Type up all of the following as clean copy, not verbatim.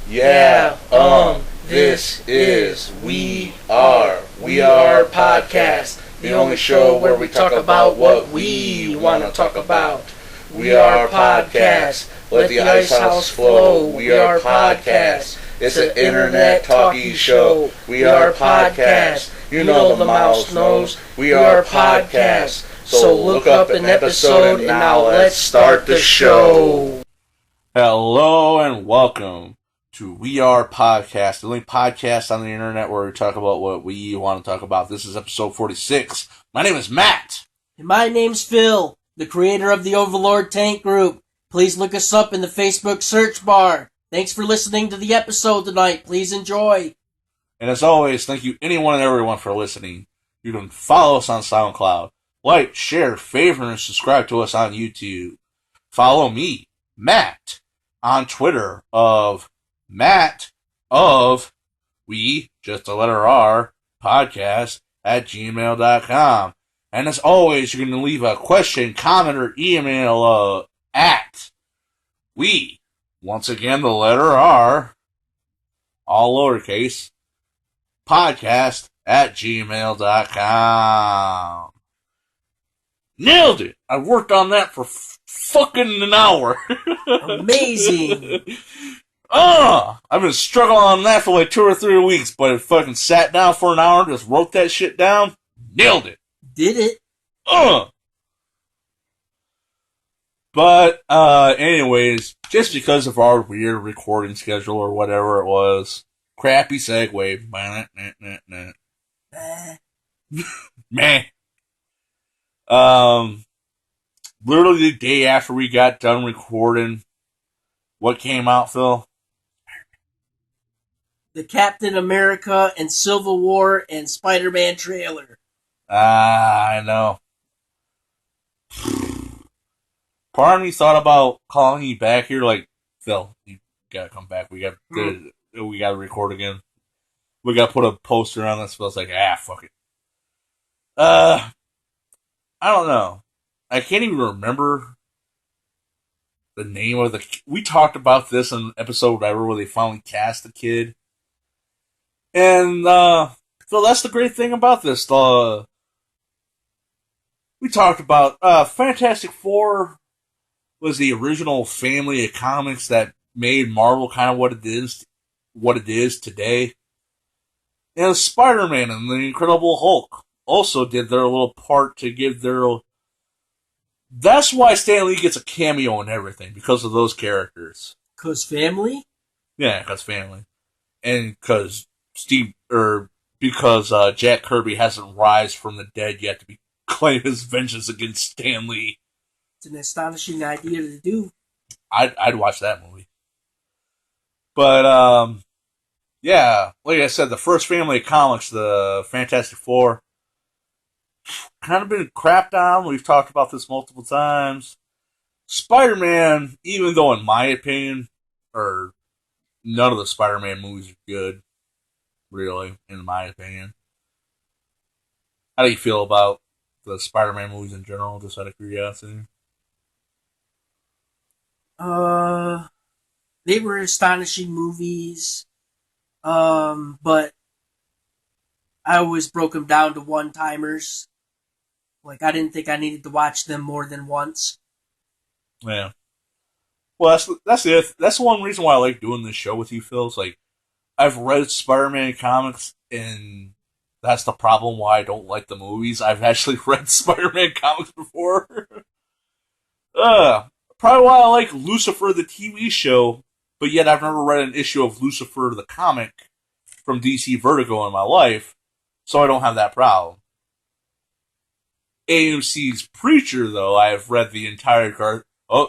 This is We Are Podcast, the only show where we talk about what we want to talk about. We Are Podcast, let the ice house flow. We Are Podcast, it's an internet talkie show. We Are Podcast, you know the mouse knows. We Are Podcast, so look up an episode and now let's start the show. Hello and welcome to We Are Podcast, the only podcast on the internet where we talk about what we want to talk about. This is episode 46. My name is Matt. And my name's Phil, the creator of the Overlord Tank Group. Please look us up in the Facebook search bar. Thanks for listening to the episode tonight. Please enjoy. And as always, thank you anyone and everyone for listening. You can follow us on SoundCloud. Like, share, favorite, and subscribe to us on YouTube. Follow me, Matt, on Twitter of Matt of We, just a letter R, podcast at gmail.com. And as always, you can leave a question, comment, or email at We, once again, the letter R, all lowercase, podcast at gmail.com. Nailed it! I worked on that for fucking an hour. Amazing. I've been struggling on that for like 2 or 3 weeks, but I fucking sat down for an hour, just wrote that shit down, nailed it. Did it? But, anyways, just because of our weird recording schedule or whatever it was, crappy segue, meh. Literally the day after we got done recording, what came out, Phil? The Captain America and Civil War and Spider-Man trailer. I know. Part of me thought about calling you back here, like, Phil, you gotta come back. We gotta record again. We gotta put a poster on this. Phil's like, fuck it. I don't know. I can't even remember the name of the... We talked about this in episode whatever where they finally cast the kid. And, so that's the great thing about this. We talked about, Fantastic Four was the original family of comics that made Marvel kind of what it is today. And Spider-Man and the Incredible Hulk also did their little part to give their... That's why Stan Lee gets a cameo and everything, because of those characters. Cause family? Yeah, because family. And because Jack Kirby hasn't rise from the dead yet to claim his vengeance against Stan Lee. It's an astonishing idea to do. I'd watch that movie. But, yeah, like I said, the first family of comics, the Fantastic Four, kind of been crapped on. We've talked about this multiple times. Spider-Man, even though in my opinion, none of the Spider-Man movies are good, really, in my opinion. How do you feel about the Spider-Man movies in general, just out of curiosity? They were astonishing movies, but I always broke them down to one-timers. Like, I didn't think I needed to watch them more than once. Yeah. Well, that's one reason why I like doing this show with you, Phil. It's like, I've read Spider-Man comics, and that's the problem why I don't like the movies. I've actually read Spider-Man comics before. Probably why I like Lucifer, the TV show, but yet I've never read an issue of Lucifer, the comic, from DC Vertigo in my life, so I don't have that problem. AMC's Preacher, though, I have read the entire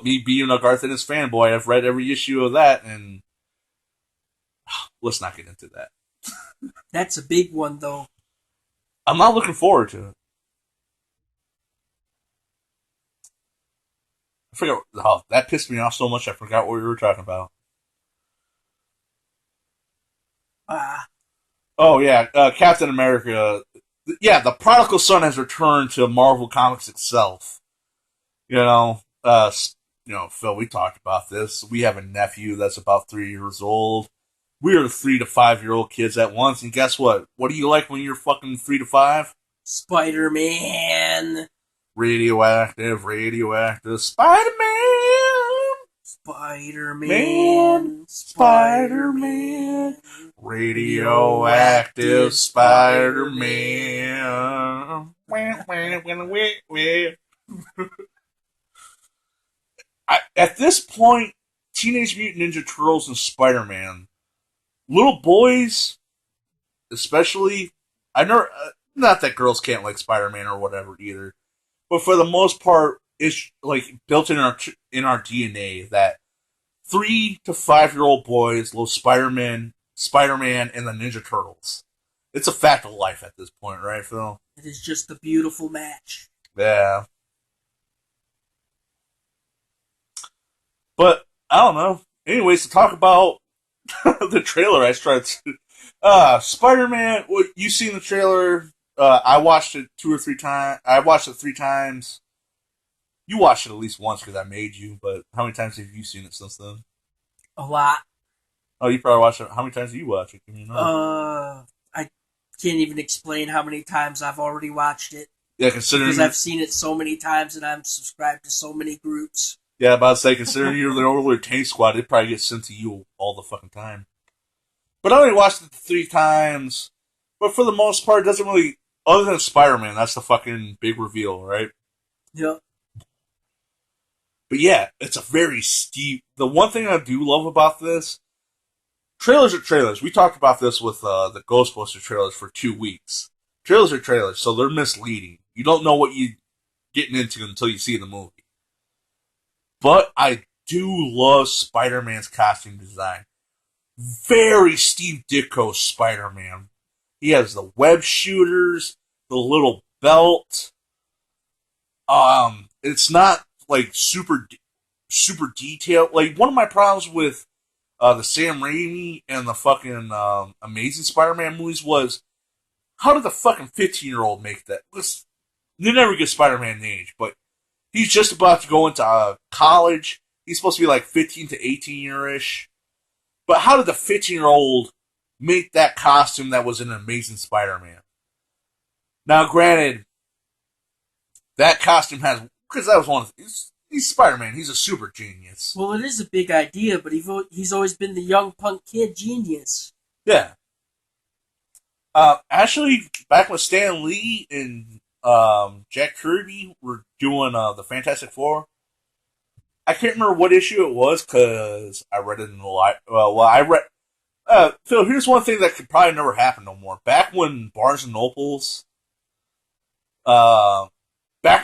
me being a Garth Ennis fanboy, I've read every issue of that, and let's not get into that. That's a big one, though. I'm not looking forward to it. I forgot. Oh, that pissed me off so much I forgot what we were talking about. Oh, yeah, Captain America. Yeah, the prodigal son has returned to Marvel Comics itself. Phil, we talked about this. We have a nephew that's about 3 years old. we are 3 to 5-year-old kids at once, and guess what? What do you like when you're fucking 3 to 5? Spider-Man. Radioactive, Spider-Man! Spider-Man. Spider-Man. Radioactive Spider-Man. At this point, Teenage Mutant Ninja Turtles and Spider-Man, little boys, especially, I never, not that girls can't like Spider-Man or whatever either, but for the most part, it's like built in our DNA that 3 to 5-year-old boys love Spider-Man, and the Ninja Turtles. It's a fact of life at this point, right, Phil? It is just a beautiful match. Yeah. But, I don't know. Anyways, to talk about the trailer I tried to... Spider-Man, well, you seen the trailer. I watched it 2 or 3 times. I watched it 3 times. You watched it at least once because I made you, but how many times have you seen it since then? A lot. Oh, you probably watched it. How many times have you watched it? Give me a number. I can't even explain how many times I've already watched it. Yeah, considering... Because I've seen it so many times and I'm subscribed to so many groups. Yeah, about to say, considering you're the older tank squad, it probably gets sent to you all the fucking time. But I only watched it 3 times. But for the most part, it doesn't really... Other than Spider-Man, that's the fucking big reveal, right? Yep. But yeah, it's a very steep... The one thing I do love about this... Trailers are trailers. We talked about this with the Ghostbusters trailers for 2 weeks. Trailers are trailers, so they're misleading. You don't know what you're getting into until you see the movie. But I do love Spider-Man's costume design. Very Steve Ditko Spider-Man. He has the web shooters, the little belt. It's not like super detailed. Like one of my problems with the Sam Raimi and the fucking Amazing Spider-Man movies was, how did the fucking 15-year-old make that? They never give Spider-Man an age, but he's just about to go into college. He's supposed to be like 15 to 18-year-ish. But how did the 15-year-old make that costume that was an Amazing Spider-Man? Now, granted, that costume has... Because that was one of... He's Spider-Man. He's a super genius. Well, it is a big idea, but he's always been the young punk kid genius. Yeah. Actually, back when Stan Lee and Jack Kirby were doing the Fantastic Four, I can't remember what issue it was because I read it in the I read. Phil, here's one thing that could probably never happen no more. Back when Barnes and Nobles, back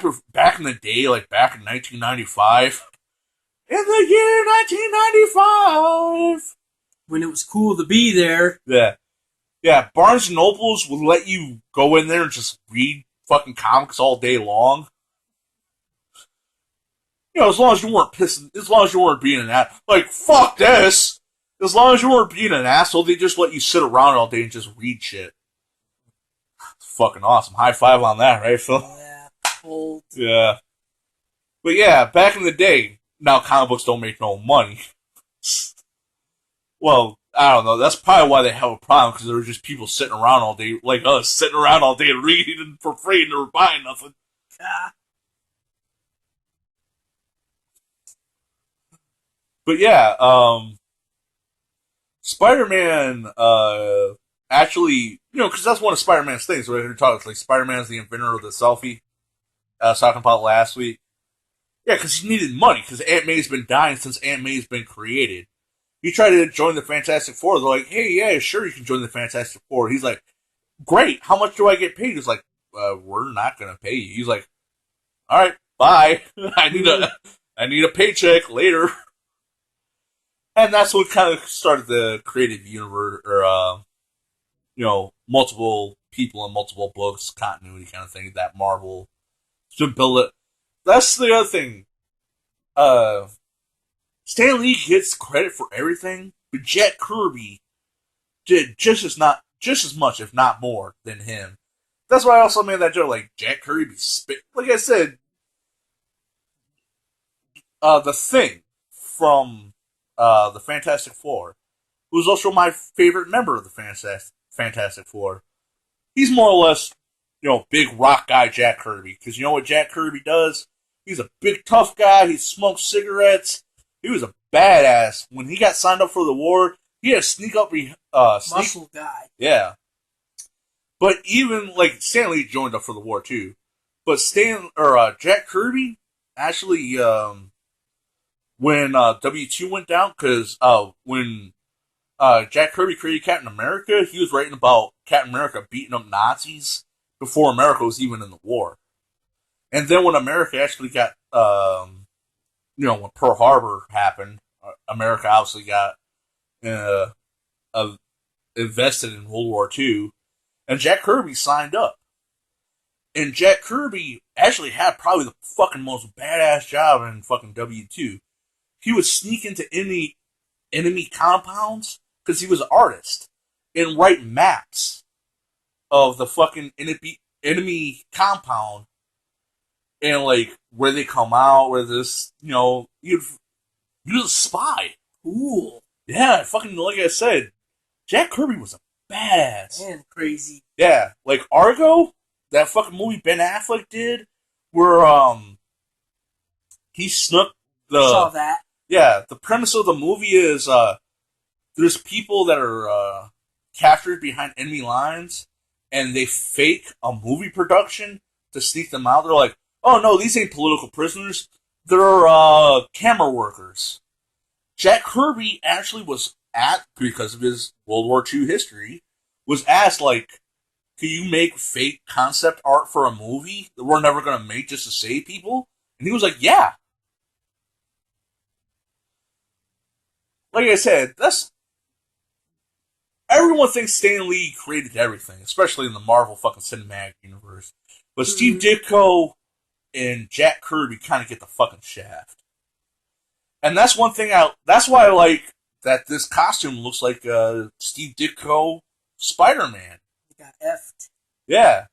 in the day, like back in 1995, in the year 1995, when it was cool to be there. Yeah, Barnes and Nobles would let you go in there and just read fucking comics all day long. You know, as long as you weren't pissing, as long as you weren't being an ass, like, fuck this! As long as you weren't being an asshole, they just let you sit around all day and just read shit. It's fucking awesome. High five on that, right, Phil? Yeah, old. Yeah. But yeah, back in the day, now comic books don't make no money. Well, I don't know, that's probably why they have a problem, because there were just people sitting around all day, like us, sitting around all day reading for free and they were buying nothing. Ah. But yeah, Spider-Man, actually, you know, because that's one of Spider-Man's things, right? We're talking, like, Spider-Man's the inventor of the selfie, I was talking about last week. Yeah, because he needed money, because Aunt May's been dying since Aunt May's been created. He tried to join the Fantastic Four, they're like, hey, yeah, sure, you can join the Fantastic Four. He's like, great, how much do I get paid? He's like, we're not going to pay you. He's like, alright, bye. I need a paycheck later. And that's what kind of started the creative universe, or, you know, multiple people and multiple books, continuity kind of thing, that Marvel should build it. That's the other thing. Stan Lee gets credit for everything, but Jack Kirby did just as much, if not more, than him. That's why I also made that joke, like, Jack Kirby spit. Like I said, the Thing from the Fantastic Four. who was also my favorite member of the Fantastic Four. He's more or less, big rock guy Jack Kirby. Because you know what Jack Kirby does? He's a big tough guy. He smokes cigarettes. He was a badass. When he got signed up for the war, he had to sneak up. Muscle guy. Yeah. But even, Stan Lee joined up for the war, too. But Jack Kirby, actually, when W2 went down, because when Jack Kirby created Captain America, he was writing about Captain America beating up Nazis before America was even in the war. And then when America actually got, when Pearl Harbor happened, America obviously got invested in World War II, and Jack Kirby signed up. And Jack Kirby actually had probably the fucking most badass job in fucking W2. He would sneak into enemy compounds, because he was an artist, and write maps of the fucking enemy compound, and where they come out, where this, he was a spy. Cool. Yeah, fucking, like I said, Jack Kirby was a badass. Man, crazy. Yeah, Argo, that fucking movie Ben Affleck did, where he snuck the. I saw that. Yeah, the premise of the movie is there's people that are captured behind enemy lines, and they fake a movie production to sneak them out. They're like, oh no, these ain't political prisoners. They're camera workers. Jack Kirby actually was because of his World War II history, was asked, can you make fake concept art for a movie that we're never going to make just to save people? And he was like, yeah. Like I said, everyone thinks Stan Lee created everything, especially in the Marvel fucking cinematic universe. But Steve Ditko and Jack Kirby kind of get the fucking shaft. And that's one thing that's why I like that this costume looks like Steve Ditko Spider-Man. He got effed. Yeah.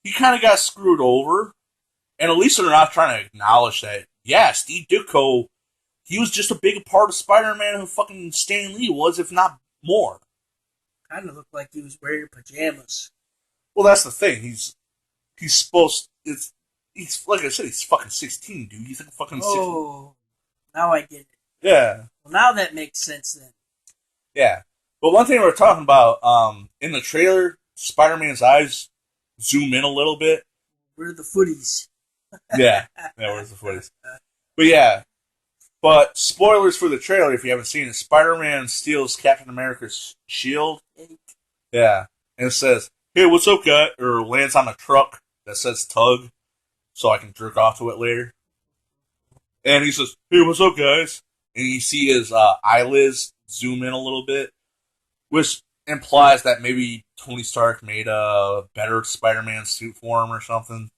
He kind of got screwed over. And at least they're not trying to acknowledge that, yeah, Steve Ditko, he was just a big part of Spider-Man who fucking Stan Lee was, if not more. Kind of looked like he was wearing pajamas. Well, that's the thing. He's supposed. He's like I said. He's fucking 16, dude. He's like fucking 16. Oh, now I get it. Yeah. Well, now that makes sense then. Yeah. But one thing we were talking about, in the trailer, Spider-Man's eyes zoom in a little bit. Where are the footies? Yeah. Where's the footies? But yeah. But spoilers for the trailer, if you haven't seen it, Spider-Man steals Captain America's shield. Yeah. And it says, hey, what's up, guy? Or lands on a truck that says Tug, so I can jerk off to it later. And he says, hey, what's up, guys? And you see his eyelids zoom in a little bit, which implies that maybe Tony Stark made a better Spider-Man suit for him or something.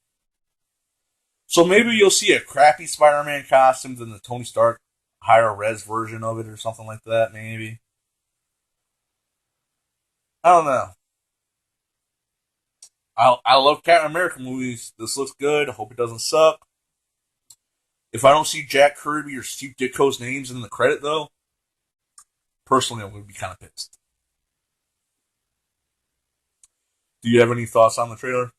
So maybe you'll see a crappy Spider-Man costume than the Tony Stark higher res version of it or something like that, maybe. I don't know. I love Captain America movies. This looks good. I hope it doesn't suck. If I don't see Jack Kirby or Steve Ditko's names in the credit, though, personally, I'm going to be kind of pissed. Do you have any thoughts on the trailer?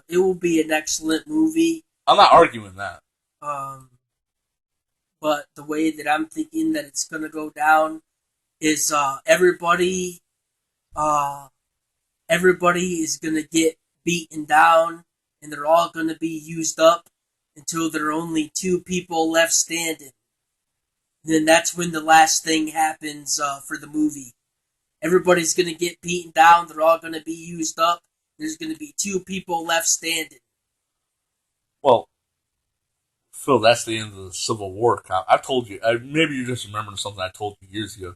It will be an excellent movie. I'm not arguing that. But the way that I'm thinking that it's going to go down is everybody is going to get beaten down, and they're all going to be used up until there are only 2 people left standing. Then that's when the last thing happens for the movie. Everybody's going to get beaten down, they're all going to be used up, there's going to be 2 people left standing. Well, Phil, that's the end of the Civil War. I've told you, maybe you're just remembering something I told you years ago,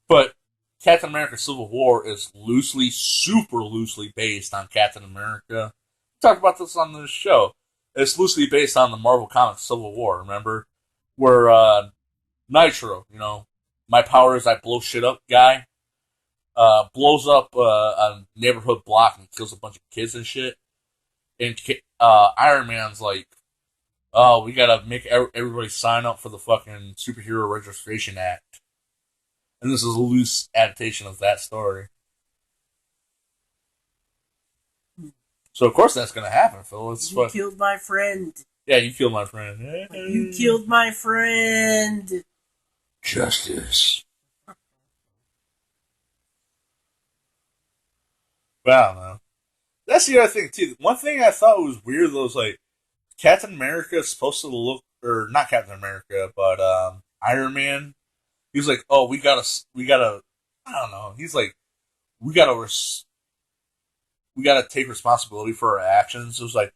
but Captain America Civil War is super loosely based on Captain America. We talked about this on this show. It's loosely based on the Marvel Comics Civil War, remember? Where Nitro, my power is I blow shit up guy, blows up a neighborhood block and kills a bunch of kids and shit. And Iron Man's like, oh, we gotta make everybody sign up for the fucking Superhero Registration Act. And this is a loose adaptation of that story. So of course that's gonna happen, Phil. You killed my friend. Yeah, you killed my friend. You killed my friend. Justice. But I don't know. That's the other thing too. One thing I thought was weird was like Captain America is supposed to look, or not Captain America, but Iron Man. He was like, "Oh, we gotta. I don't know." He's like, "We gotta take responsibility for our actions." It was like,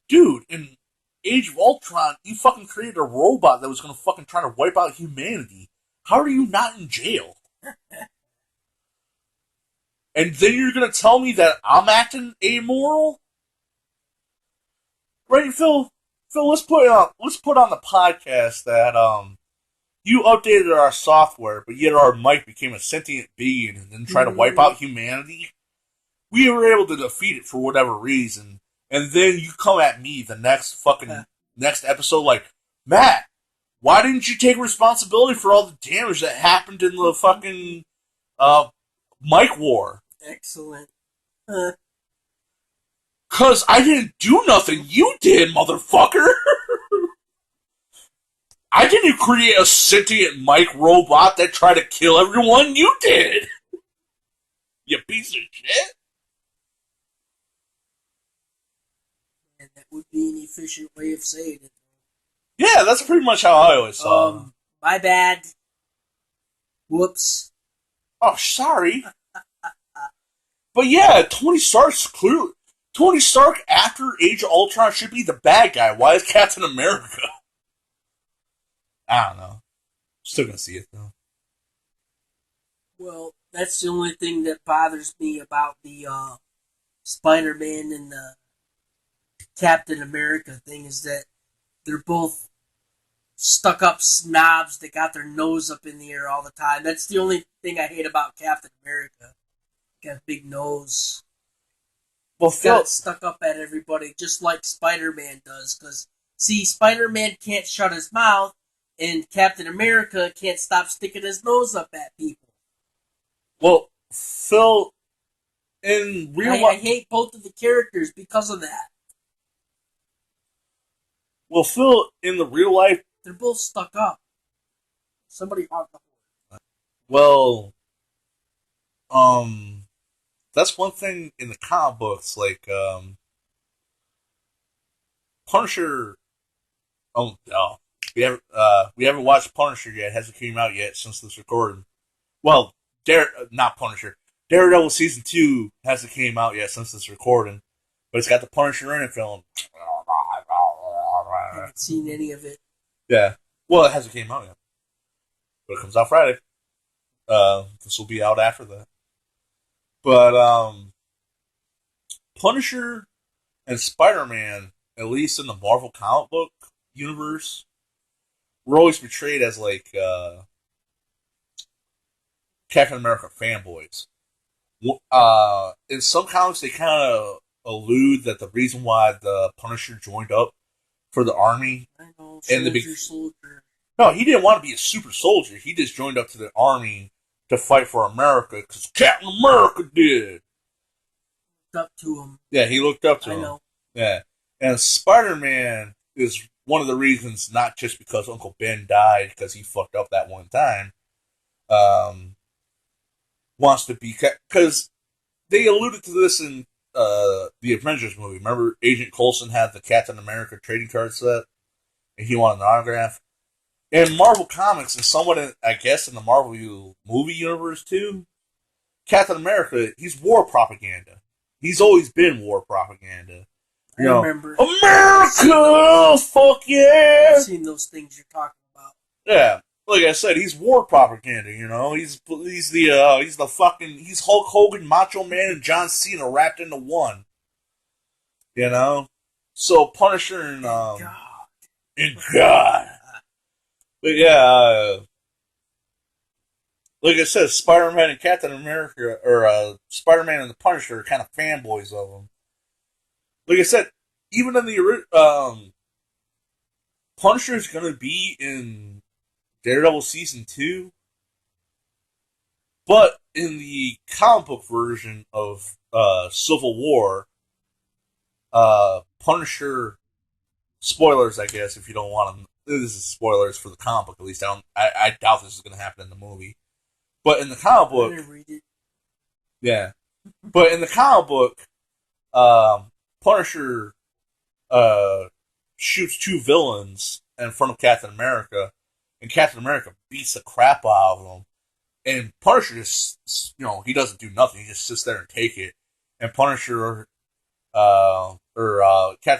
dude, in Age of Ultron, you fucking created a robot that was gonna fucking try to wipe out humanity. How are you not in jail? And then you're gonna tell me that I'm acting amoral? Right, Phil? Phil, let's put on the podcast that you updated our software, but yet our mic became a sentient being and then tried to wipe out humanity. We were able to defeat it for whatever reason, and then you come at me the next episode like, Matt, why didn't you take responsibility for all the damage that happened in the fucking mic war? Excellent. Cause I didn't do nothing. You did, motherfucker. I didn't create a sentient mic robot that tried to kill everyone. You did. You piece of shit. And that would be an efficient way of saying it. Yeah, that's pretty much how I always saw it. My bad. Whoops. Oh, sorry. But yeah, Tony Stark after Age of Ultron should be the bad guy. Why is Captain America? I don't know. Still gonna see it though. Well, that's the only thing that bothers me about the Spider-Man and the Captain America thing is that they're both stuck-up snobs that got their nose up in the air all the time. That's the only thing I hate about Captain America. Got a big nose. Well, got it stuck up at everybody, just like Spider-Man does. Because, see, Spider-Man can't shut his mouth, and Captain America can't stop sticking his nose up at people. Well, Phil, in real life, I hate both of the characters because of that. Well, Phil, in the real life, they're both stuck up. Somebody honked the horn. Well, that's one thing in the comic books, like, Punisher. Oh no, we haven't watched Punisher yet. It hasn't came out yet since this recording. Well, not Punisher. Daredevil season 2 hasn't came out yet since this recording, but it's got the Punisher in it film. I haven't seen any of it. Yeah, well, it hasn't came out yet, but it comes out Friday. This will be out after that. But Punisher and Spider-Man, at least in the Marvel comic book universe, were always portrayed as like Captain America fanboys. In some comics, they kind of allude that the reason why the Punisher joined up for the army soldier. No, he didn't want to be a super soldier. He just joined up to the army to fight for America because Captain America did. Looked up to him. Yeah, he looked up to him. I know. Yeah, and Spider-Man is one of the reasons, not just because Uncle Ben died because he fucked up that one time. Wants to be because they alluded to this in the Avengers movie. Remember, Agent Coulson had the Captain America trading card set, and he wanted an autograph. In Marvel Comics, and somewhat, I guess, in the Marvel movie universe too, Captain America, he's war propaganda. He's always been war propaganda. I remember. America! Fuck yeah! I've seen those things you're talking about. Yeah. Like I said, he's war propaganda, you know? He's Hulk Hogan, Macho Man, and John Cena wrapped into one. You know? So Punisher and God. But yeah, like I said, Spider-Man and Captain America, or Spider-Man and the Punisher are kind of fanboys of him. Like I said, even in the Punisher is going to be in Daredevil season 2, But in the comic book version of Civil War, Punisher, spoilers, I guess, if you don't want them. This is spoilers for the comic book, at least. I doubt this is going to happen in the movie. But in the comic book, I didn't read it. yeah. But in the comic book, Punisher shoots two villains in front of Captain America, and Captain America beats the crap out of them. And Punisher just, he doesn't do nothing. He just sits there and take it. And Punisher, Captain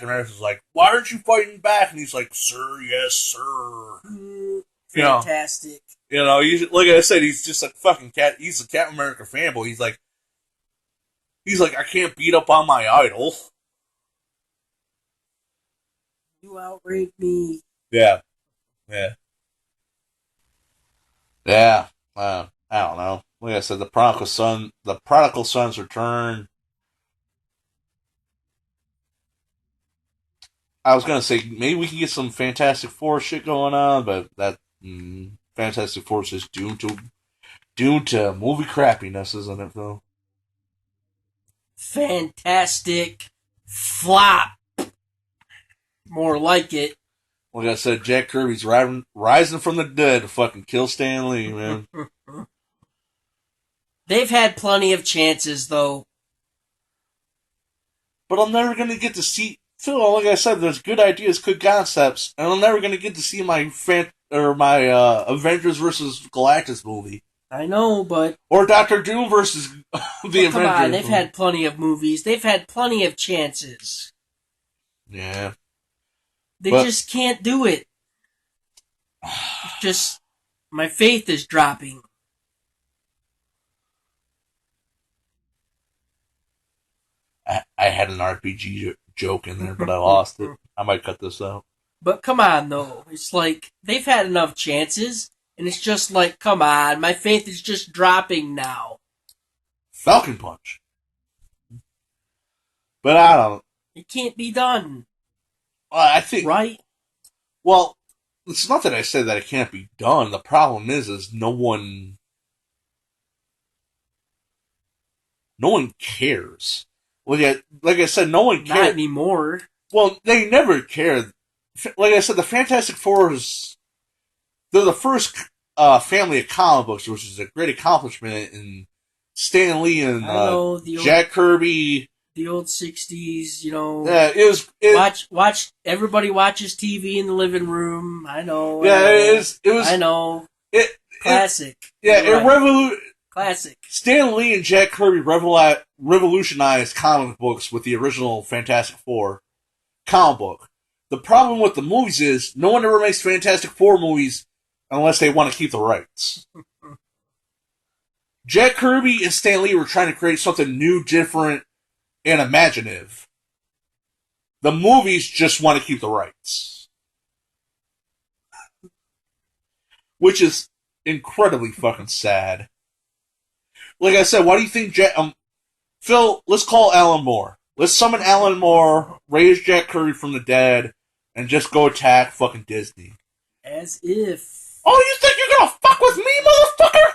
America's like, "Why aren't you fighting back?" And he's like, "Sir, yes, sir." Fantastic. He's, like I said, he's just a fucking cat. He's a Captain America fanboy. He's like, I can't beat up on my idol. You outraged me. Yeah. I don't know. Like I said, the prodigal son's return. I was gonna say maybe we can get some Fantastic Four shit going on, but that Fantastic Four is just doomed to movie crappiness, isn't it, Phil? Fantastic flop. More like it. Like I said, Jack Kirby's rising from the dead to fucking kill Stan Lee, man. They've had plenty of chances, though. But I'm never gonna get to see Phil. Like I said, there's good ideas, good concepts, and I'm never gonna get to see my Avengers versus Galactus movie. I know, but or Doctor Doom versus the Avengers. Come on, they've had plenty of movies. They've had plenty of chances. Yeah. They just can't do it. Just, my faith is dropping. I had an RPG joke in there, but I lost it. I might cut this out. But come on, though. It's like, they've had enough chances, and it's just like, come on, my faith is just dropping now. Falcon Punch. But I don't... It can't be done. I think... Right? Well, it's not that I said that it can't be done. The problem is no one cares. Like I said, no one cares. Not anymore. Well, they never cared. Like I said, the Fantastic Four they're the first family of comic books, which is a great accomplishment. And Stan Lee and Jack Kirby, the old 60s, Yeah, watch. Everybody watches TV in the living room. I know. Yeah, it was. I know. Classic. Classic. Stan Lee and Jack Kirby revolutionized comic books with the original Fantastic Four comic book. The problem with the movies is no one ever makes Fantastic Four movies unless they want to keep the rights. Jack Kirby and Stan Lee were trying to create something new, different, and imaginative. The movies just want to keep the rights. Which is incredibly fucking sad. Like I said, why do you think Phil, let's call Alan Moore. Let's summon Alan Moore, raise Jack Kirby from the dead, and just go attack fucking Disney. As if. Oh, you think you're gonna fuck with me, motherfucker?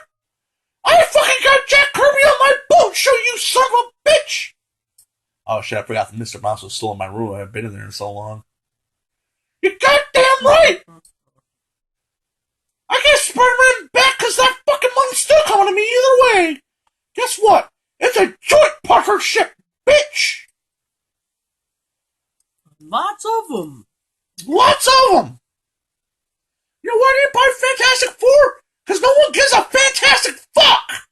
I fucking got Jack Kirby on my boat show, you son of a bitch! Oh shit, I forgot that Mr. Mouse was still in my room. I haven't been in there in so long. You're goddamn right! I get Spider-Man back because that fucking money's still coming to me either way! Guess what? It's a joint partnership, bitch! Lots of them. Lots of them! You know why I didn't buy Fantastic Four? Because no one gives a fantastic fuck!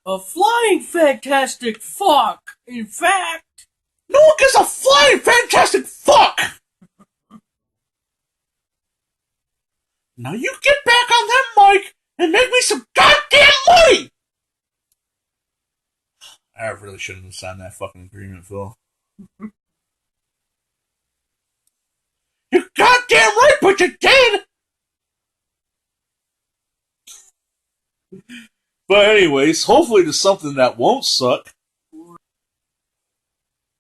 A flying fantastic fuck, in fact. No one gives a flying fantastic fuck! Now you get back on that mic and make me some goddamn money! I really shouldn't have signed that fucking agreement, Phil. You're goddamn right, but you did! But anyways, hopefully there's something that won't suck.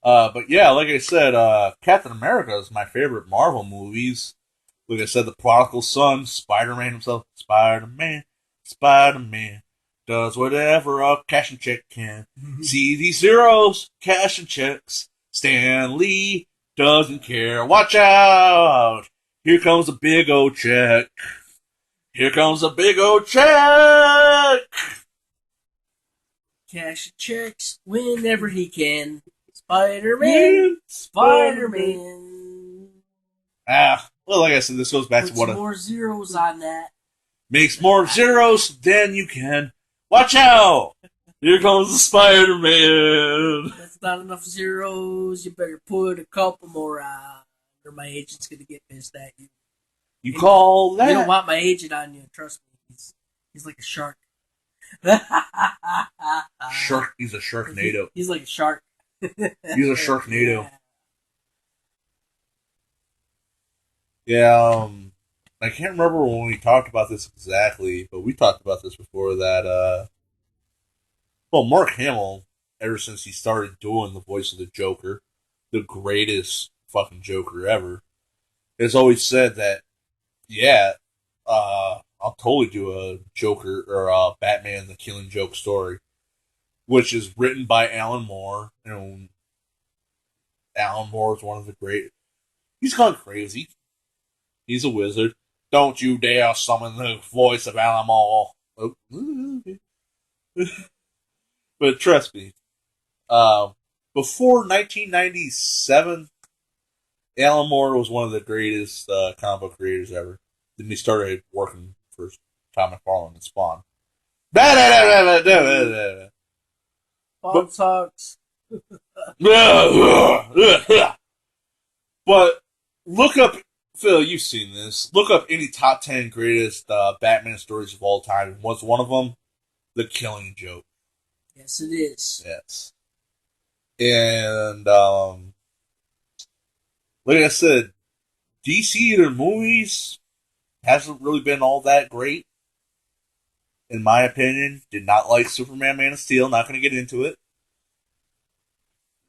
But yeah, like I said, Captain America is my favorite Marvel movies. Like I said, the prodigal son, Spider-Man himself, Spider-Man, Spider-Man, does whatever a cash and check can. See these zeros, cash and checks. Stan Lee doesn't care. Watch out! Here comes a big old check. Here comes a big old check! Cash checks whenever he can. Spider-Man, Spider-Man. Well, like I said, this goes back Put to what some more zeros on that. makes more zeros than you can. Watch out! Here comes the Spider-Man. That's not enough zeros. You better put a couple more on, or my agent's gonna get pissed at you. You call that? You don't want my agent on you. Trust me. He's like a shark. Shark. He's a Sharknado. He's like a shark. He's a Sharknado. Yeah, I can't remember when we talked about this exactly, but we talked about this before that, well, Mark Hamill, ever since he started doing the voice of the Joker, the greatest fucking Joker ever, has always said that, yeah, I'll totally do a Joker or a Batman the Killing Joke story, which is written by Alan Moore. You know, Alan Moore is one of the great. He's gone crazy. He's a wizard. Don't you dare summon the voice of Alan Moore. Oh, but trust me, before 1997, Alan Moore was one of the greatest comic book creators ever. Then he started working for Tom McFarlane and Spawn. Spawn sucks. But look up, Phil, you've seen this. Look up any top 10 greatest Batman stories of all time. What's one of them? The Killing Joke. Yes, it is. Yes. And, like I said, DC, their movies hasn't really been all that great. In my opinion, did not like Superman Man of Steel. Not going to get into it.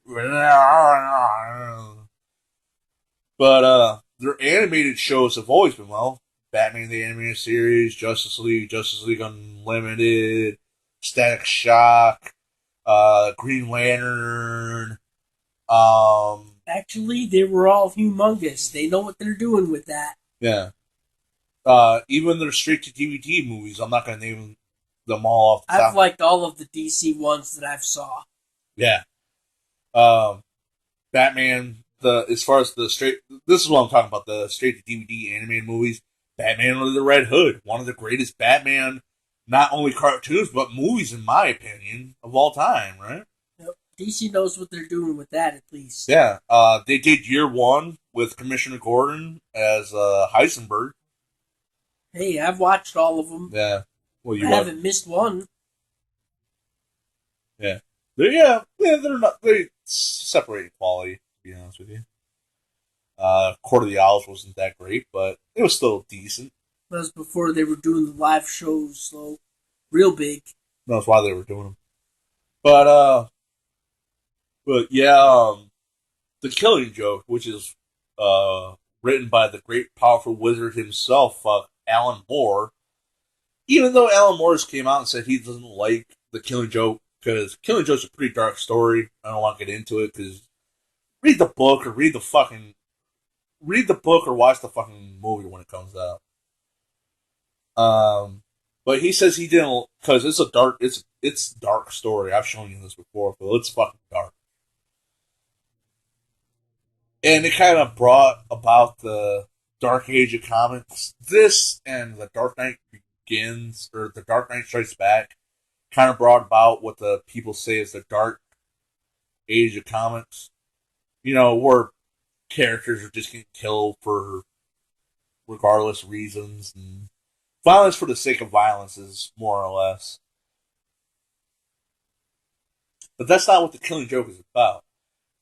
But their animated shows have always been well. Batman the Animated Series, Justice League Unlimited, Static Shock, Green Lantern. Actually, they were all humongous. They know what they're doing with that. Yeah. Even their straight to DVD movies, I'm not going to name them all off the top. I've liked all of the DC ones that I've saw. Yeah. Batman, as far as the straight, this is what I'm talking about, the straight to DVD animated movies. Batman under the Red Hood, one of the greatest Batman, not only cartoons, but movies, in my opinion, of all time, right? Yep. DC knows what they're doing with that, at least. Yeah. They did Year One with Commissioner Gordon as Heisenberg. Hey, I've watched all of them. Yeah. Well, I haven't missed one. Yeah. They're not. They separate quality, to be honest with you. Court of the Owls wasn't that great, but it was still decent. That was before they were doing the live shows, so real big. That's why they were doing them. But yeah, The Killing Joke, which is written by the great, powerful wizard himself, Alan Moore. Even though Alan Moore's came out and said he doesn't like The Killing Joke, because Killing Joke's a pretty dark story. I don't want to get into it, because read the book or watch the fucking movie when it comes out. But he says he didn't, because it's dark story. I've shown you this before, but it's fucking dark. And it kind of brought about the Dark Age of comics. This and The Dark Knight Begins, or The Dark Knight Strikes Back, kind of brought about what the people say is the Dark Age of comics. You know, where characters are just getting killed for regardless reasons, and violence for the sake of violence is more or less. But that's not what The Killing Joke is about.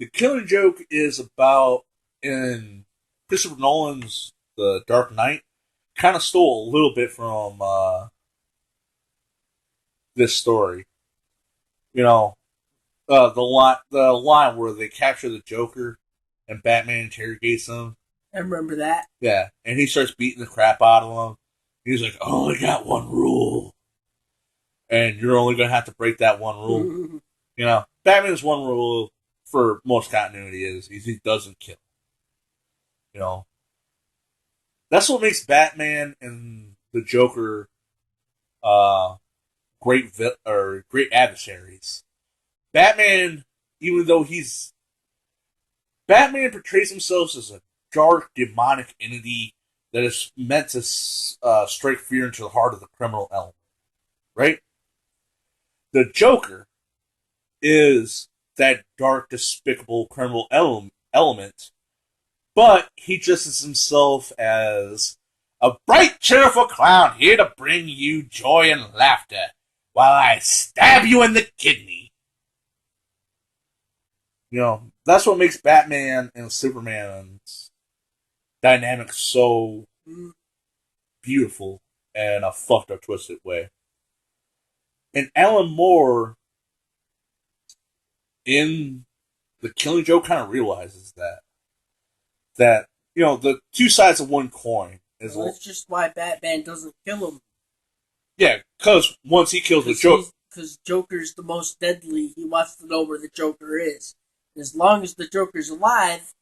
The Killing Joke is about, in Christopher Nolan's The Dark Knight, kind of stole a little bit from this story. You know, the line where they capture the Joker and Batman interrogates him, I remember that. Yeah, and he starts beating the crap out of him. He's like, "I only got one rule, and you're only gonna have to break that one rule." You know, Batman's one rule for most continuity is he doesn't kill. You know, that's what makes Batman and the Joker uh, great adversaries. Batman, even though Batman portrays himself as a dark, demonic entity that is meant to strike fear into the heart of the criminal element, right? The Joker is that dark, despicable criminal element, but he dresses himself as a bright, cheerful clown here to bring you joy and laughter while I stab you in the kidney. You know, that's what makes Batman and Superman's dynamic so beautiful in a fucked up, twisted way. And Alan Moore in The Killing Joke kind of realizes that you know the two sides of one coin is well, that's just why Batman doesn't kill him. Yeah, because once he kills the Joker, because Joker's the most deadly. He wants to know where the Joker is. As long as the Joker's alive,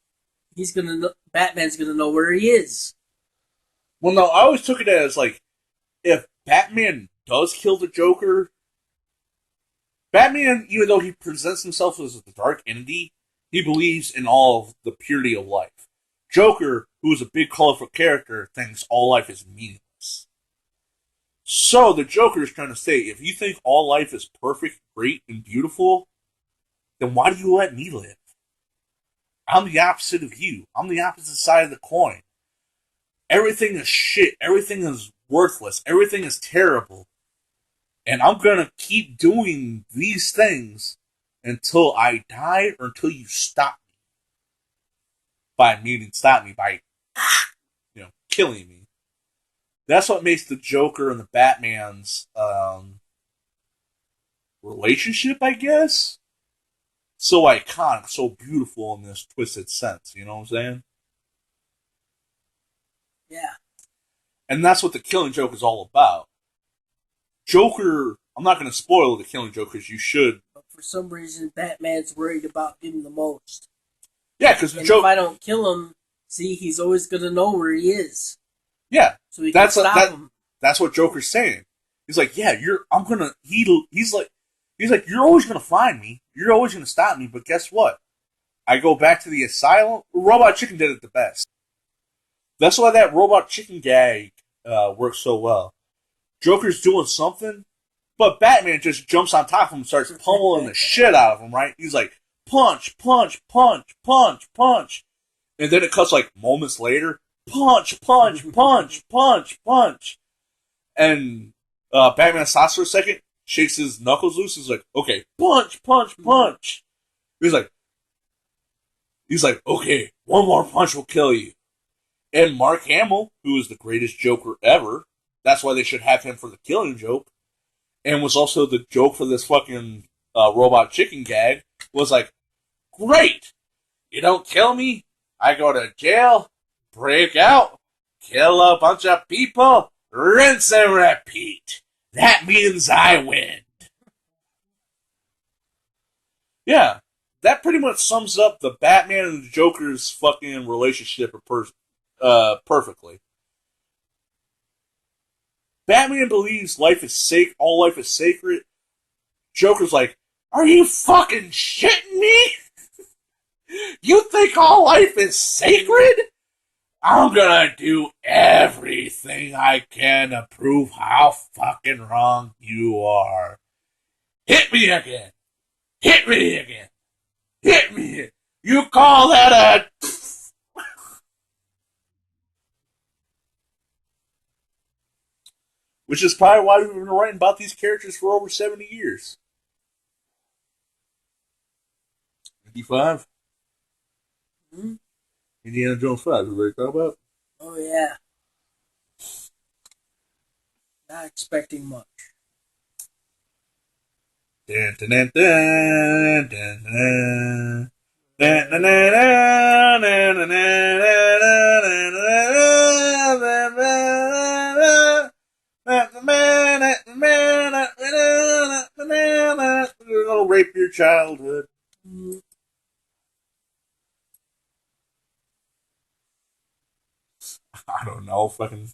Batman's gonna know where he is. Well, no, I always took it as like if Batman does kill the Joker, Batman, even though he presents himself as the dark entity, he believes in all of the purity of life. Joker, who is a big, colorful character, thinks all life is meaningless. So the Joker is trying to say, if you think all life is perfect, great, and beautiful, then why do you let me live? I'm the opposite of you. I'm the opposite side of the coin. Everything is shit. Everything is worthless. Everything is terrible. And I'm going to keep doing these things until I die or until you stop me. By meaning stop me by, killing me. That's what makes the Joker and the Batman's relationship, I guess, so iconic, so beautiful in this twisted sense. You know what I'm saying? Yeah. And that's what The Killing Joke is all about. Joker, I'm not going to spoil The Killing Joke because you should. But for some reason, Batman's worried about him the most. Yeah, because the Joker. If I don't kill him, he's always going to know where he is. Yeah. So he can stop him. That's what Joker's saying. He's like, yeah, he's like, you're always going to find me. You're always going to stop me. But guess what? I go back to the asylum. Robot Chicken did it the best. That's why that Robot Chicken gag works so well. Joker's doing something, but Batman just jumps on top of him and starts pummeling the shit out of him, right? He's like, punch, punch, punch, punch, punch. And then it cuts like moments later, punch, punch, punch, punch, punch. And Batman stops for a second, shakes his knuckles loose, he's like, okay, punch, punch, punch. He's like, okay, one more punch will kill you. And Mark Hamill, who is the greatest Joker ever, that's why they should have him for The Killing Joke, and was also the joke for this fucking Robot Chicken gag, was like, great! You don't kill me, I go to jail, break out, kill a bunch of people, rinse and repeat. That means I win. Yeah, that pretty much sums up the Batman and the Joker's fucking relationship perfectly. Batman believes all life is sacred. Joker's like, are you fucking shitting me? You think all life is sacred? I'm gonna do everything I can to prove how fucking wrong you are. Hit me again. Hit me again. Hit me. You call that a... Which is probably why we've been writing about these characters for over 70 years. 55? Mm-hmm. Indiana Jones 5, is what you talk about? Oh, yeah. Not expecting much. Dun, dun, dun, dun, dun, dun. It'll rape your childhood. I don't know, fucking.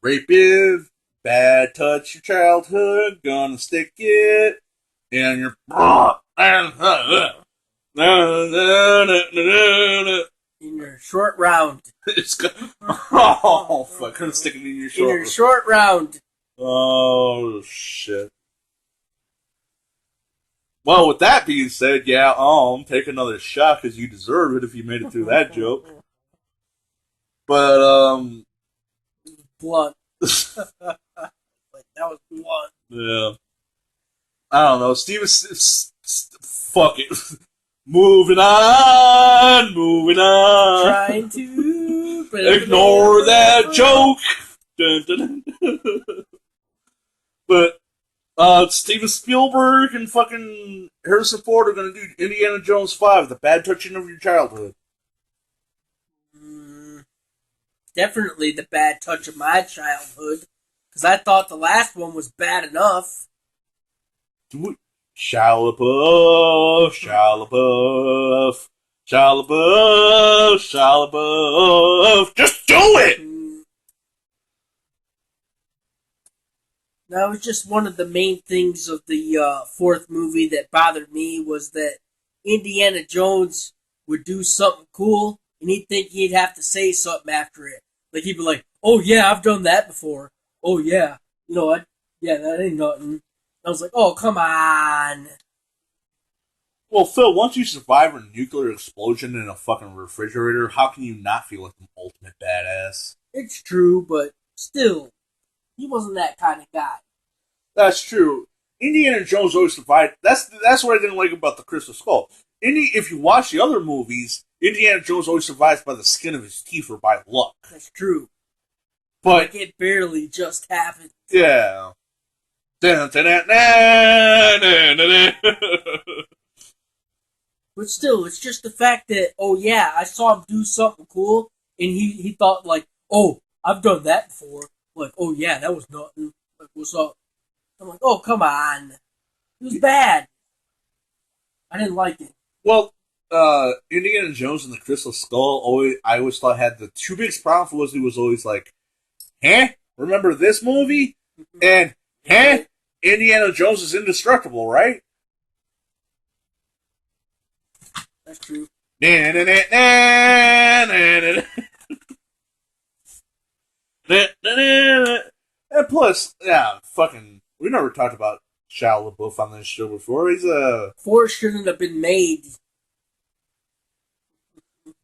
Rape is bad. Touch your childhood. Gonna stick it in your. In your short round. It's oh fuck! Gonna stick it in your short. In your short round. Oh shit. Well, with that being said, yeah, take another shot because you deserve it if you made it through that joke. But Blunt. Like, that was blunt. yeah, I don't know. Steven, fuck it. Moving on. Trying to ignore that joke. Dun, dun, dun. But Steven Spielberg and fucking Harrison Ford are going to do Indiana Jones 5, The Bad Touching of Your Childhood. Definitely the bad touch of my childhood. Because I thought the last one was bad enough. Shia LaBeouf. Just do it! That was just one of the main things of the fourth movie that bothered me was that Indiana Jones would do something cool and he'd think he'd have to say something after it. Like he'd be like, "Oh yeah, I've done that before. Oh yeah, that ain't nothing." I was like, "Oh come on." Well, Phil, once you survive a nuclear explosion in a fucking refrigerator, how can you not feel like the ultimate badass? It's true, but still, he wasn't that kind of guy. That's true. Indiana Jones always survived. That's what I didn't like about the Crystal Skull. If you watch the other movies, Indiana Jones always survives by the skin of his teeth or by luck. That's true. But like it barely just happened. Yeah. But still, it's just the fact that, oh yeah, I saw him do something cool, and he thought like, oh, I've done that before. Like, oh yeah, that was nothing. Like, what's up? I'm like, oh, come on. It was bad. I didn't like it. Well, Indiana Jones and the Crystal Skull, I always thought had the two biggest problems was he was always like, huh? Remember this movie? And, huh? Indiana Jones is indestructible, right? That's true. And plus, yeah, fucking, we never talked about Shia LaBeouf on this show before. He's a... 4 shouldn't have been made.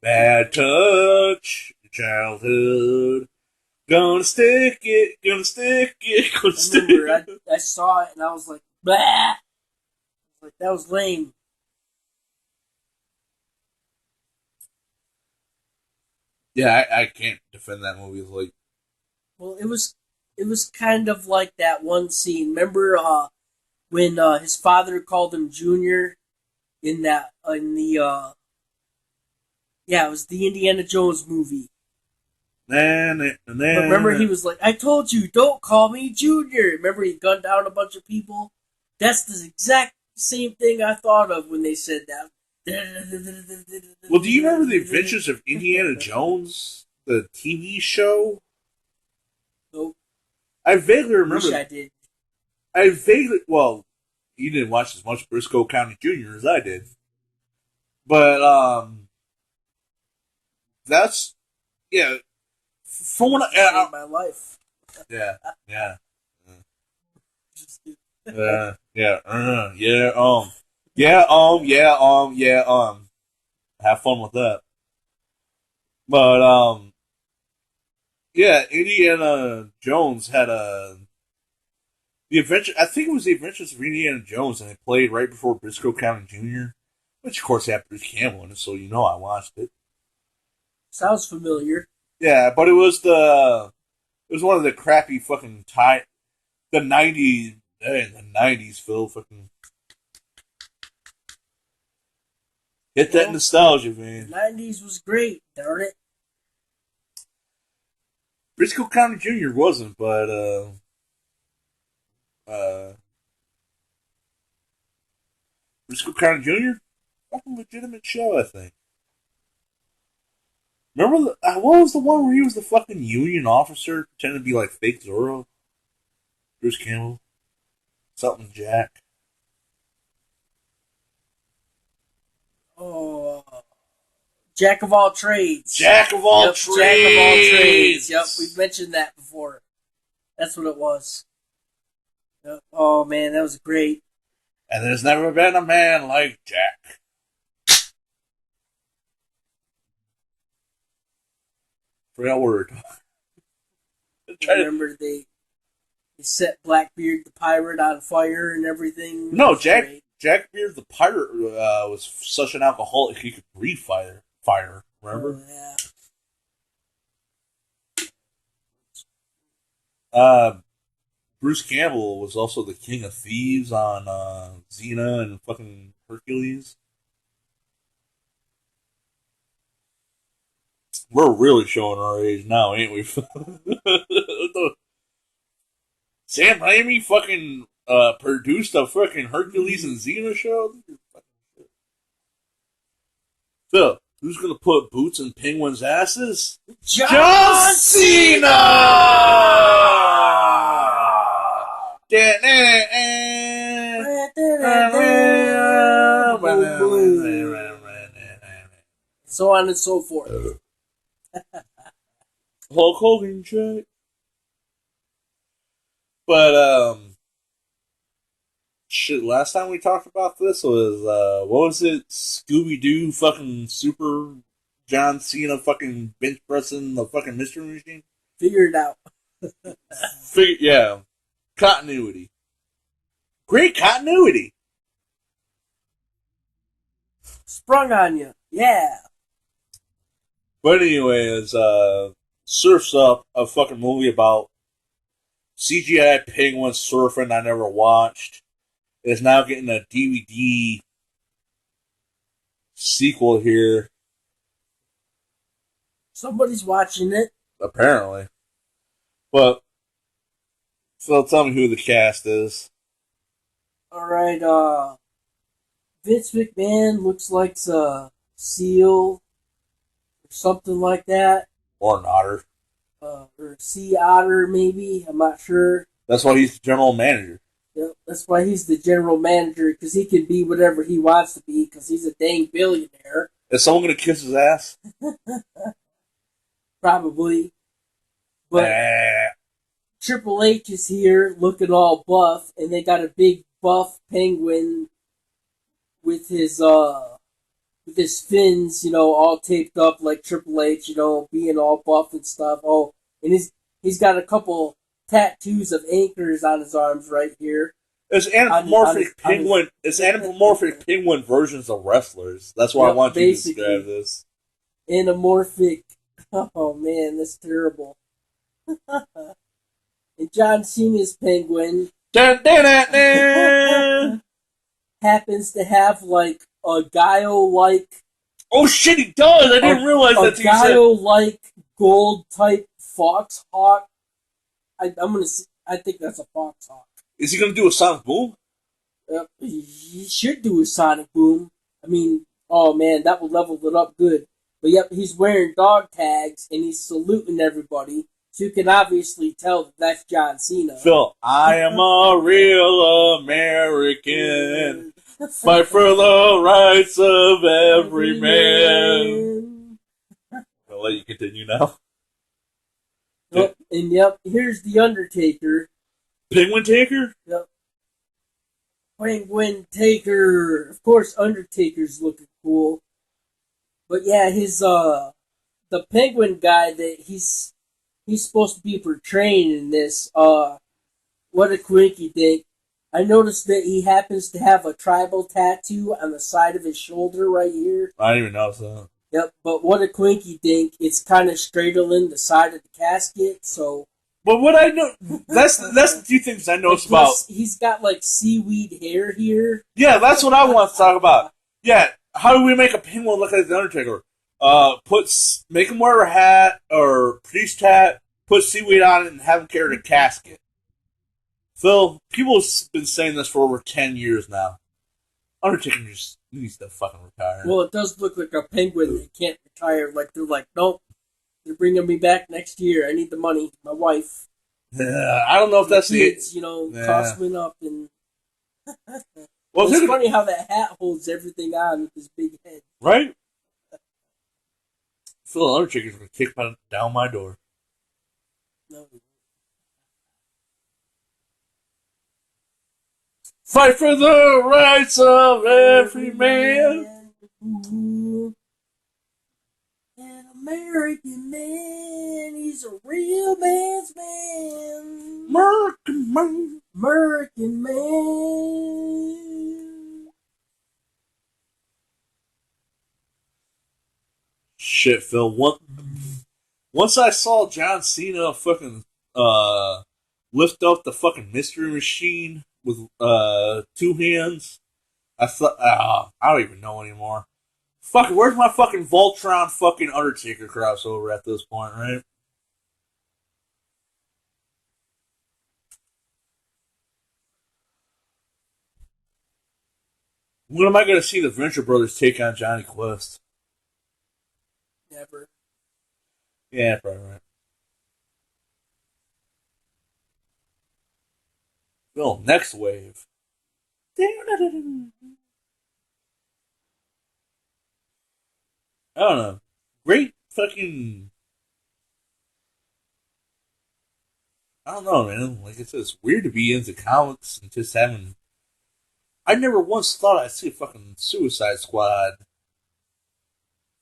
Bad touch, childhood. Gonna stick it. I remember, I saw it and I was like, bah! Like, that was lame. Yeah, I can't defend that movie. Like, well, it was kind of like that one scene. Remember when his father called him Junior in the it was the Indiana Jones movie. But remember, he was like, "I told you, don't call me Junior." Remember, he gunned down a bunch of people. That's the exact same thing I thought of when they said that. Well, do you remember the Adventures of Indiana Jones, the TV show? Nope. I vaguely remember. Wish I did. Well, you didn't watch as much Briscoe County Jr. as I did, but that's from what saved my life. Yeah. Have fun with that. But Indiana Jones had the adventure. I think it was the Adventures of Indiana Jones, and it played right before Briscoe County Jr., which of course had Bruce Campbell in it, so I watched it. Sounds familiar. Yeah, but it was one of the crappy fucking The 90s, hey, the 90s, Phil, fucking hit that nostalgia, man. The 90s was great, darn it. Briscoe County Jr. wasn't, but Briscoe County Jr. fucking legitimate show, I think. Remember what was the one where he was the fucking Union officer pretending to be like fake Zorro? Bruce Campbell, something Jack. Oh, Jack of all trades. Jack of all trades. Jack of all trades. Yep, we've mentioned that before. That's what it was. Yep. Oh man, that was great. And there's never been a man like Jack. Forgot what we were talking. Remember they set Blackbeard the pirate on fire and everything. No, Jackbeard the pirate was such an alcoholic he could breathe fire. Remember? Oh, yeah. Bruce Campbell was also the king of thieves on Xena and fucking Hercules. We're really showing our age now, ain't we? Sam Raimi fucking produced a fucking Hercules and Xena show? Phil, who's gonna put boots in penguins' asses? John Cena! So on and so forth. Hulk Hogan check. But shit, last time we talked about this was what was it? Scooby Doo fucking super John Cena fucking bench pressing the fucking mystery machine? Figure it out. Yeah. Continuity. Great continuity. Sprung on you. Yeah. But anyways, Surf's Up, a fucking movie about CGI penguins surfing I never watched. It's now getting a DVD sequel here. Somebody's watching it. Apparently. But, so tell me who the cast is. Alright, Vince McMahon looks like a seal or something like that. Or an otter. Or sea otter, maybe. I'm not sure. That's why he's the general manager. Yep, that's why he's the general manager, because he can be whatever he wants to be, because he's a dang billionaire. Is someone going to kiss his ass? Probably. But Triple H is here looking all buff, and they got a big buff penguin with his fins, all taped up like Triple H, being all buff and stuff. Oh, and he's got a couple tattoos of anchors on his arms right here. It's anthropomorphic penguin. It's anthropomorphic penguin versions of wrestlers. That's why I want you to describe this. Anamorphic. Oh man, that's terrible. And John Cena's penguin happens to have like a Guile-like. Oh shit, he does! I didn't realize that. A Guile-like gold type foxhawk. I think that's a foxhawk. Is he gonna do a sonic boom? He should do a sonic boom. I mean, oh man, that would level it up good. But yep, he's wearing dog tags and he's saluting everybody. So you can obviously tell that that's John Cena. Phil, I am a real American. Fight for the rights of every man. I'll let you continue now. Yep, and yep, here's the Undertaker. Penguin Taker? Yep. Penguin Taker. Of course, Undertaker's looking cool. But yeah, his the Penguin guy that he's supposed to be portraying in this. What a quinky dink! I noticed that he happens to have a tribal tattoo on the side of his shoulder right here. I didn't even notice that. Yep, but what a quinky dink! It's kind of straddling the side of the casket, so But what I know, that's the two things I noticed about. He's got like seaweed hair here. Yeah, that's what I want to talk about. Yeah, how do we make a penguin look like the Undertaker? Make him wear a hat or priest hat, put seaweed on it, and have him carry a casket. Phil, people have been saying this for over 10 years now. Undertaker just needs to fucking retire. Well, it does look like a penguin that can't retire. Like, they're like, nope, they're bringing me back next year. I need the money. My wife. Yeah, I don't know if that's kids, costing up. And well, it's funny how that hat holds everything on with his big head. Right? Phil Undertaker's going to kick down my door. No. Fight for the rights of every man. Ooh. An American man, he's a real man's man. American man. American man. Shit, Phil. Once I saw John Cena fucking lift up the fucking mystery machine with 2 hands, I thought, I don't even know anymore. Fuck, where's my fucking Voltron fucking Undertaker crossover at this point, right? When am I going to see the Venture Brothers take on Johnny Quest? Never. Yeah, probably right. Phil, next wave. I don't know. Great fucking. I don't know, man. Like I said, it's weird to be into comics and just having. I never once thought I'd see a fucking Suicide Squad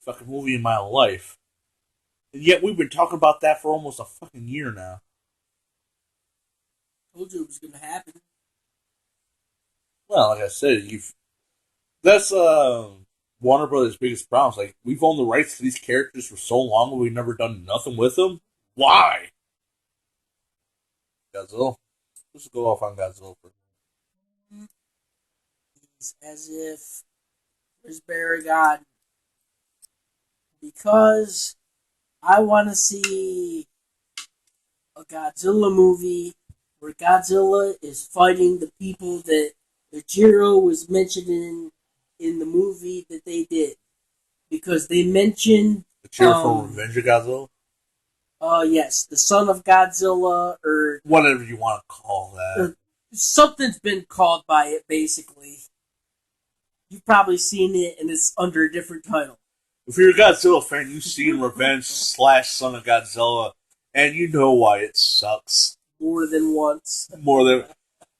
fucking movie in my life. And yet we've been talking about that for almost a fucking year now. Told you it was gonna happen. Well, like I said, that's Warner Brothers' biggest problem. Like, we've owned the rights to these characters for so long, and we've never done nothing with them. Why? Godzilla. Let's go off on Godzilla for a minute. It's as if there's Barry God. Because I want to see a Godzilla movie where Godzilla is fighting the people that Jiro was mentioning in the movie that they did. Because they mentioned... The cheer for Revenge of Godzilla? Yes. The Son of Godzilla, or... whatever you want to call that. Something's been called by it, basically. You've probably seen it, and it's under a different title. If you're a Godzilla fan, you've seen Revenge / Son of Godzilla, and you know why it sucks. More than once. More than...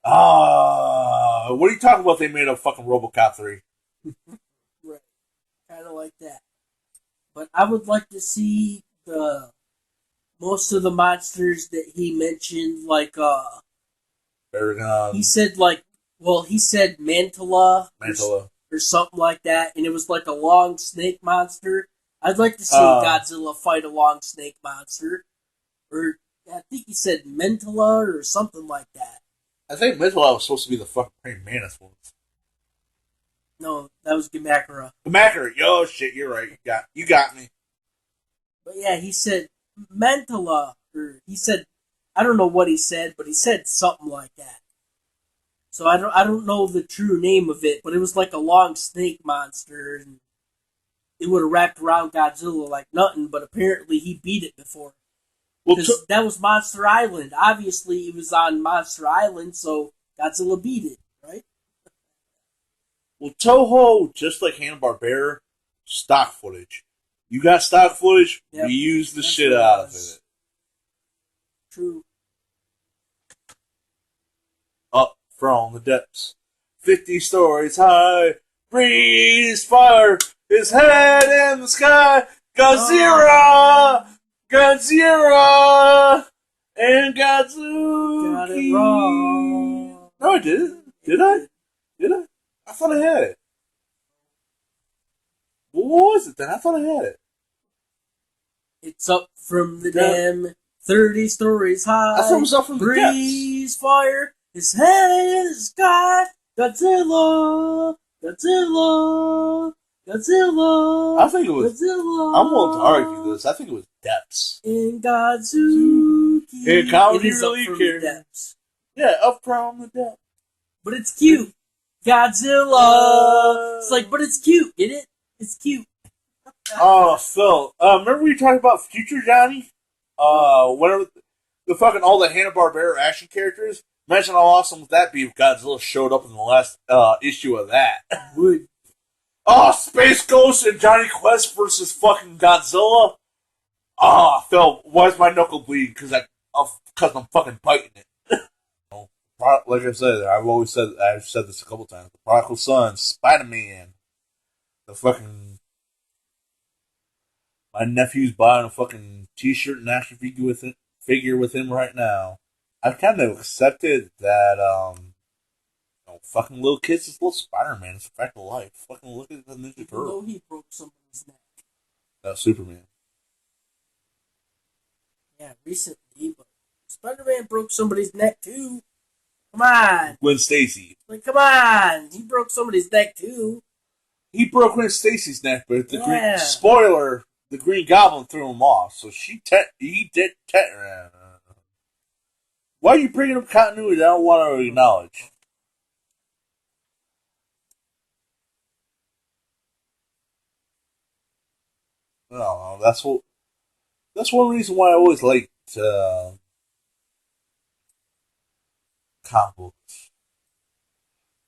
what are you talking about? They made a fucking RoboCop 3. Right. Kind of like that. But I would like to see most of the monsters that he mentioned, like, Paragon. he said Mantula. Mantula. Or something like that, and it was like a long snake monster. I'd like to see Godzilla fight a long snake monster. Or, I think he said Mentala or something like that. I think Mantula was supposed to be the fucking praying mantis ones. No, that was Gamakara. Gamakara, yo, shit, you're right. You got me. But yeah, he said Mentala, or he said, I don't know what he said, but he said something like that. So I don't know the true name of it, but it was like a long snake monster, and it would have wrapped around Godzilla like nothing, but apparently he beat it before. Because that was Monster Island. Obviously, he was on Monster Island, so Godzilla beat it, right? Well, Toho, just like Hanna-Barbera, stock footage. You got stock footage, yep. We use the shit out of it. True. Up from the depths, 50 stories high, breeze fire, his head in the sky, Godzilla, Godzilla, and Godzuki. Got it wrong. No, I didn't. Did I? Did I? I thought I had it. What was it then? I thought I had it. It's up from the damn 30 stories high. That's almost up from the depths. Breeze fire. His head in the sky. Godzilla. Godzilla. Godzilla. I think it was. Godzilla. I'm willing to argue this. I think it was depths. In Godzuki. Hey, comedy It is really up from cares. the depths. Yeah, up from the depths. But it's cute. Godzilla. It's like, but it's cute. Get it? It's cute. Oh, Phil. Remember we talked about Future Johnny? Whenever the fucking all the Hanna-Barbera action characters. Imagine how awesome would that be if Godzilla showed up in the last issue of that. Would. Oh, Space Ghost and Johnny Quest versus fucking Godzilla. Oh, Phil, why is my knuckle bleeding? Because I'm fucking biting it. Like I said, I've said this a couple times. The Prodigal Son, Spider-Man, the fucking. My nephew's buying a fucking T-shirt and action figure with him right now. I've kind of accepted that, fucking little kids is little Spider-Man. It's a fact of life. Fucking look at the Ninja Turtle. No, he broke somebody's neck. That's Superman. Yeah, recently, but Spider-Man broke somebody's neck too. Come on. Gwen Stacy. Like, come on. He broke somebody's neck too. He broke Gwen Stacy's neck, but Yeah. Spoiler, the Green Goblin threw him off. So he did. Why are you bringing up continuity that I don't want to acknowledge? No, that's one reason why I always liked comic books.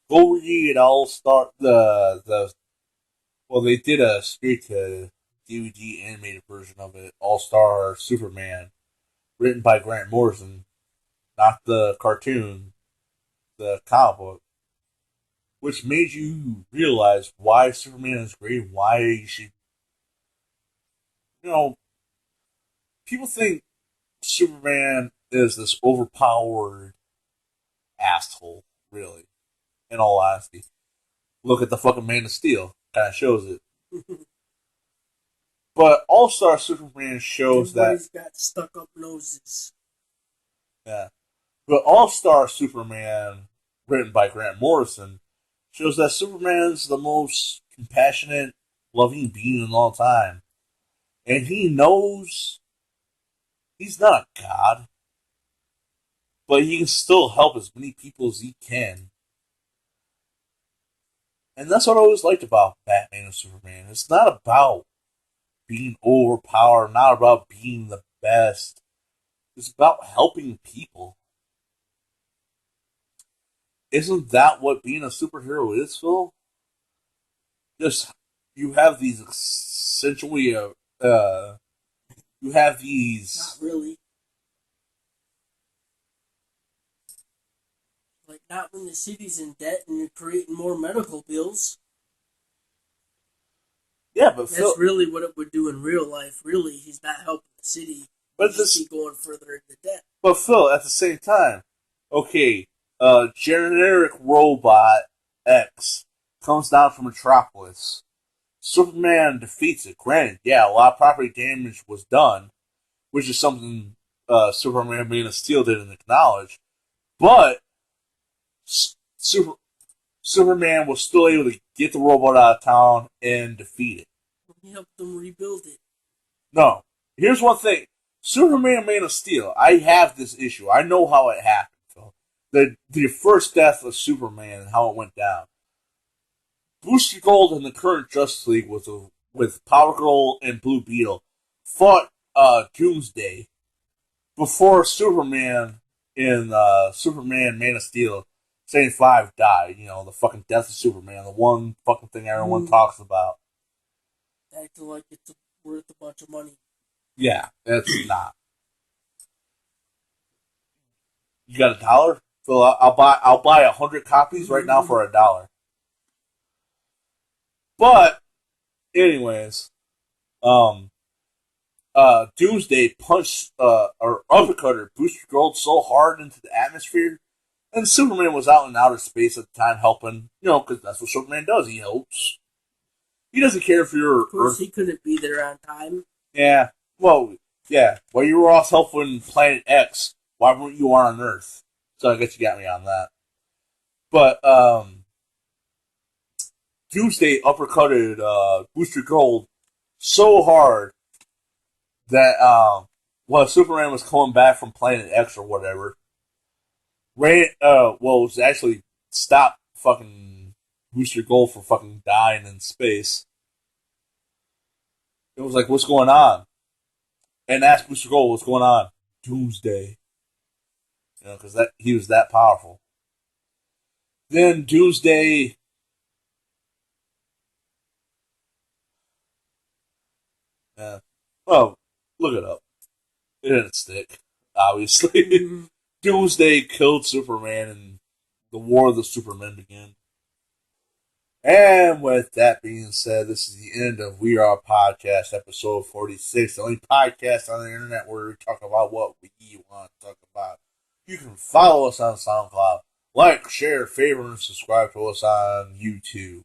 Go read All-Star they did a straight to DVD animated version of it, All-Star Superman, written by Grant Morrison, not the cartoon, the comic book, which made you realize why Superman is great, why you should. People think Superman is this overpowered asshole, really, in all honesty. Look at the fucking Man of Steel. Kind of shows it. But All-Star Superman shows Everybody's got stuck-up noses. Yeah. But All-Star Superman, written by Grant Morrison, shows that Superman's the most compassionate, loving being in all time. And he knows he's not a god, but he can still help as many people as he can. And that's what I always liked about Batman and Superman. It's not about being overpowered, not about being the best. It's about helping people. Isn't that what being a superhero is, Phil? Just, you have these essentially, you have these... Not really. Like, not when the city's in debt and you're creating more medical bills. Yeah, but That's Phil... really what it would do in real life. Really, he's not helping the city. But He's just going further into debt. But Phil, at the same time, okay, generic robot X comes down from Metropolis. Superman defeats it. Granted, yeah, a lot of property damage was done, which is something Superman being a Steel didn't acknowledge. But Superman was still able to get the robot out of town and defeat it. He helped them rebuild it. No. Here's one thing. Superman Man of Steel, I have this issue. I know how it happened, Phil. The first death of Superman and how it went down. Booster Gold and the current Justice League with Power Girl and Blue Beetle fought Doomsday before Superman in Superman Man of Steel 75 died. You know, the fucking death of Superman, the one fucking thing everyone talks about. Acting like it's worth a bunch of money. Yeah, it's not. You got $1? So I'll buy 100 copies right now for $1. But, anyways, Doomsday punched or uppercutted Booster Gold so hard into the atmosphere, and Superman was out in outer space at the time helping. You know, because that's what Superman does. He helps. He doesn't care if you're. Of course, he couldn't be there on time. Yeah. Well, Yeah, while you were off helping Planet X, why weren't you on Earth? So I guess you got me on that. But Doomsday uppercutted Booster Gold so hard that while Superman was coming back from Planet X or whatever, it was actually stopped fucking Booster Gold from fucking dying in space. It was like, what's going on? And asked Booster Gold, what's going on? Doomsday. You know, because he was that powerful. Then Doomsday. Yeah. Well, look it up. It didn't stick, obviously. Doomsday killed Superman and the War of the Supermen began. And with that being said, this is the end of We Are Podcast, episode 46, the only podcast on the internet where we talk about what we want to talk about. You can follow us on SoundCloud, like, share, favorite, and subscribe to us on YouTube.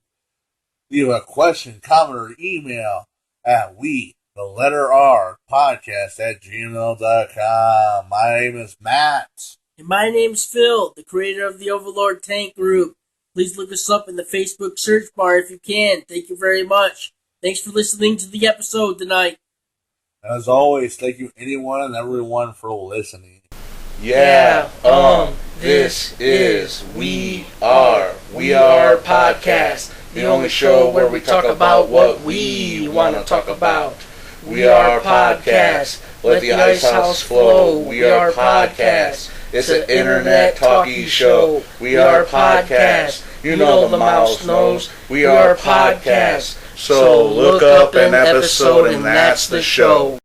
Leave a question, comment, or email at podcast@gmail.com. My name is Matt. And my name's Phil, the creator of the Overlord Tank Group. Please look us up in the Facebook search bar if you can. Thank you very much. Thanks for listening to the episode tonight. As always, thank you anyone and everyone for listening. Yeah, this is We Are Podcast, the only show where we talk about what we want to talk about. We Are Podcast, let the ice house flow. We Are Podcast, it's an internet talkie show. We Are Podcast, you know the mouse knows. We Are Podcast, so look up an episode and that's the show.